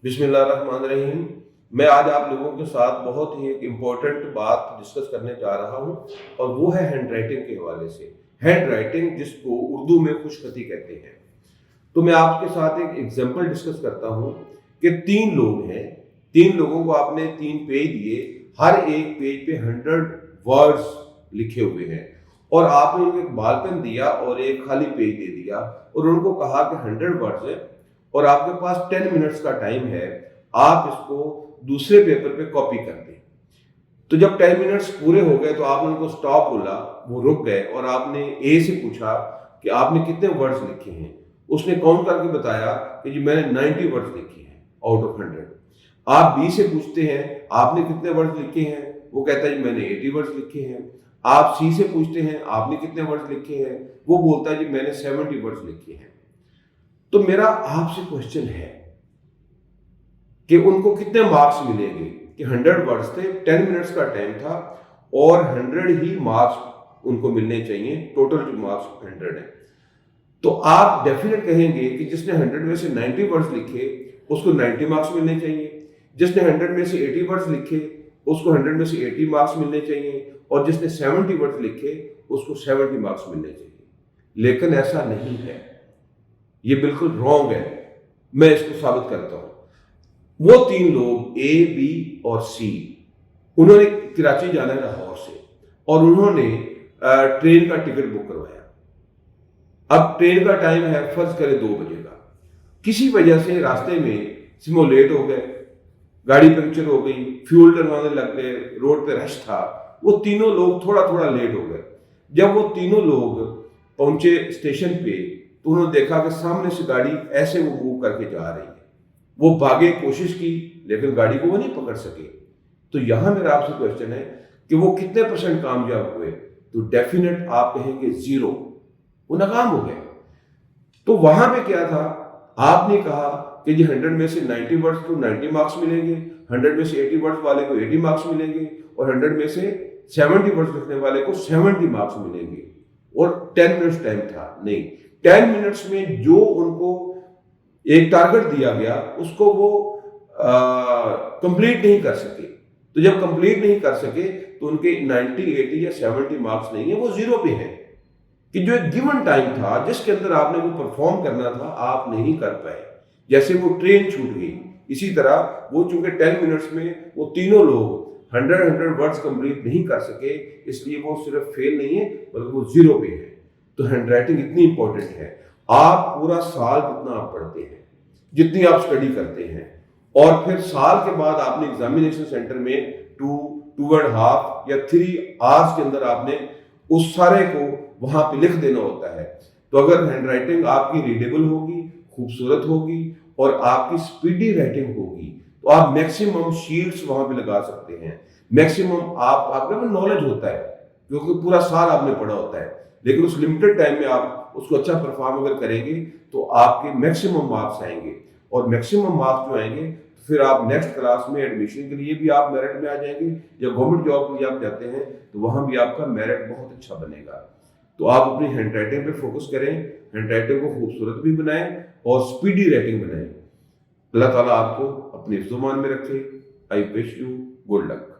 बिस्मिल्लाहिर्रहमानिर्रहीम। मैं आज आप लोगों के साथ बहुत ही एक इम्पोर्टेंट बात डिस्कस करने जा रहा हूँ और वो है हैंड राइटिंग के हवाले से। हैंड राइटिंग जिसको उर्दू में खुशखती कहते हैं। तो मैं आपके साथ एक एग्जांपल डिस्कस करता हूँ कि 3 लोग हैं, 3 लोगों को आपने 3 पेज दिए, हर एक पेज पे 100 वर्ड्स लिखे हुए हैं और आपने उनको एक बॉल पेन दिया और एक खाली पेज दे दिया और उनको कहा कि 100 वर्ड्स है और आपके पास 10 मिनट्स का टाइम है, आप इसको दूसरे पेपर पे कॉपी कर दें। तो जब 10 मिनट्स पूरे हो गए तो आपने उनको स्टॉप बोला, वो रुक गए और आपने ए से पूछा कि आपने कितने वर्ड्स लिखे हैं। उसने काउंट करके बताया कि जी मैंने 90 वर्ड्स लिखे हैं आउट ऑफ 100। आप बी से पूछते हैं आपने कितने वर्ड्स लिखे हैं, वो कहता है जी मैंने 80 वर्ड्स लिखे हैं। आप सी से पूछते हैं आपने कितने वर्ड्स लिखे हैं, वो बोलता है जी मैंने 70 वर्ड्स लिखे हैं। तो मेरा आपसे क्वेश्चन है कि उनको कितने मार्क्स मिलेंगे कि 100 वर्ड्स थे, 10 मिनट्स का टाइम था और 100 ही मार्क्स उनको मिलने चाहिए, टोटल जो मार्क्स 100 है। तो आप डेफिनेट कहेंगे कि जिसने 100 में से 90 वर्ड्स लिखे उसको 90 मार्क्स मिलने चाहिए, जिसने 100 में से 80 वर्ड्स लिखे उसको 100 में से 80 मार्क्स मिलने चाहिए और जिसने 70 वर्ड्स लिखे उसको 70 मार्क्स मिलने चाहिए। लेकिन ऐसा नहीं है, ये बिल्कुल रॉन्ग है। मैं इसको साबित करता हूं। वो 3 लोग ए, बी और सी, उन्होंने कराची जाना है लाहौर से और उन्होंने ट्रेन का टिकट बुक करवाया। अब ट्रेन का टाइम है फर्ज करें 2 बजे का। किसी वजह से रास्ते में सिमो लेट हो गए, गाड़ी पंक्चर हो गई, फ्यूल डलवाने लग गए, रोड पे रश था, वो तीनों लोग थोड़ा थोड़ा लेट हो गए। जब वो तीनों लोग पहुंचे स्टेशन पे तो उन्होंने देखा कि सामने से गाड़ी ऐसे वो मूव करके जा रही है। वो भागे, कोशिश की, लेकिन गाड़ी को वो नहीं पकड़ सके। तो यहां मेरा आपसे क्वेश्चन है कि वो कितने % कामयाब हुए? तो डेफिनेट आप कहेंगे 0, वो नाकाम हो गए। तो वहां पे क्या था, आपने कहा कि जी 100 में से 90 वर्ड्स को 90 मार्क्स मिलेंगे, 100 में से 80 वर्ड्स वाले को 80 मार्क्स मिलेंगे और 100 में से 70 वर्ड्स लिखने वाले को 70 मार्क्स मिलेंगे और 10 मिनट्स टाइम था। नहीं, 10 मिनट्स में जो उनको एक टारगेट दिया गया उसको वो कंप्लीट नहीं कर सके। तो जब कंप्लीट नहीं कर सके तो उनके 90, 80 या 70 मार्क्स नहीं है, वो 0 पे है कि जो एक गिवन टाइम था जिसके अंदर आपने वो परफॉर्म करना था आप नहीं कर पाए। जैसे वो ट्रेन छूट गई, इसी तरह वो चूंकि 10 मिनट्स में वो तीनों लोग 100 वर्ड्स कंप्लीट नहीं कर सके, इसलिए वो सिर्फ फेल नहीं है बल्कि वो 0 पे है। तो हैंड राइटिंग इतनी इंपॉर्टेंट है। आप पूरा साल जितना आप पढ़ते हैं, जितनी आप स्टडी करते हैं और फिर साल के बाद आपने एग्जामिनेशन सेंटर में 2.5 या 3 आवर्स के अंदर आपने उस सारे को वहां पे लिख देना होता है। तो अगर हैंड राइटिंग आपकी रीडेबल होगी, खूबसूरत होगी और आपकी स्पीडी राइटिंग होगी तो आप मैक्सिमम शीट्स वहां पे लगा सकते हैं। मैक्सिमम आपके पास नॉलेज होता है क्योंकि पूरा साल आपने पढ़ा होता है, लेकिन उस लिमिटेड टाइम में आप उसको अच्छा परफॉर्म अगर करेंगे तो आपके मैक्सिमम मार्क्स आएंगे और मैक्सिमम मार्क्स जो आएंगे तो फिर आप नेक्स्ट क्लास में एडमिशन के लिए भी आप मेरिट में आ जाएंगे या गवर्नमेंट जॉब के लिए आप जाते हैं तो वहां भी आपका मेरिट बहुत अच्छा बनेगा। तो आप अपनी हैंड राइटिंग पे फोकस करें, हैंड राइटिंग को खूबसूरत भी बनाएं और स्पीडी राइटिंग बनाएं। अल्लाह ताला आपको अपने ज़ुबान में रखे। I wish you good luck.